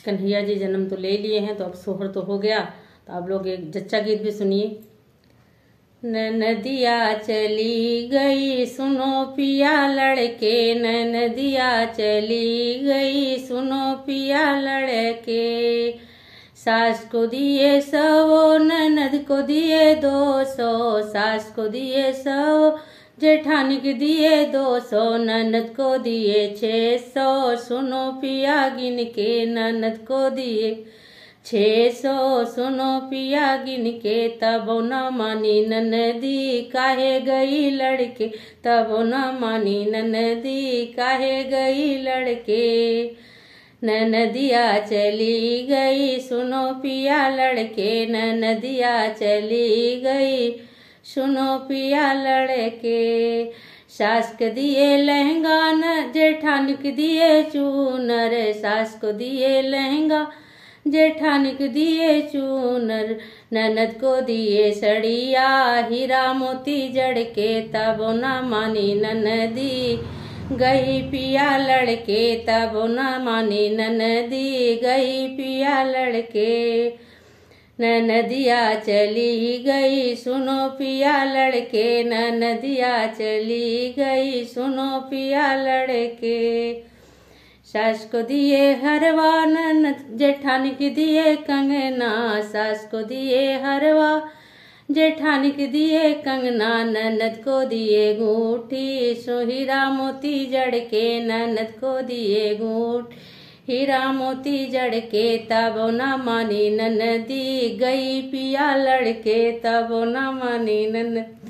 कन्हैया जी जन्म तो ले लिए हैं, तो अब सोहर तो हो गया, तो आप लोग एक जच्चा गीत भी सुनिए। नदिया चली गई सुनो पिया लड़के, नदिया चली गई सुनो पिया लड़के, सास को दिए 100 ननद को दिए 200, सास को दिए 100 जेठानी के दिए 200, ननद को दिए 600, सुनो पिया गिन के ननद को दिए 600, सुनो पिया गिन के, तब न मानी ननदी काहे गई लड़के, तब न मानी ननदी काहे गई लड़के, नदिया चली गई सुनो पिया लड़के, नदिया चली गई सुनो पिया लड़के, सास को दिए लहंगा न जेठानी को दिए चूनर, सास को दिए लहंगा जेठानी को दिए चूनर, ननद को दिए सड़िया हीरा मोती जड़ के, तब न मानी ननदी गई पिया लड़के, तब न मानी ननदी गई पिया लड़के, नदिया चली गई सुनो पिया लड़के, नदिया चली गई सुनो पिया लड़के, सास को दिए हरवा ननद जेठानी के दिए कंगना, सास को दिए हरवा जेठानी के दिए कंगना, ननद को दिए अंगूठी सो हीरा मोती जड़ के, ननद को दिए अंगूठी हीरा मोती जड़ के, तब न मानी ननदी गई पिया लड़के, तब न मानी ननद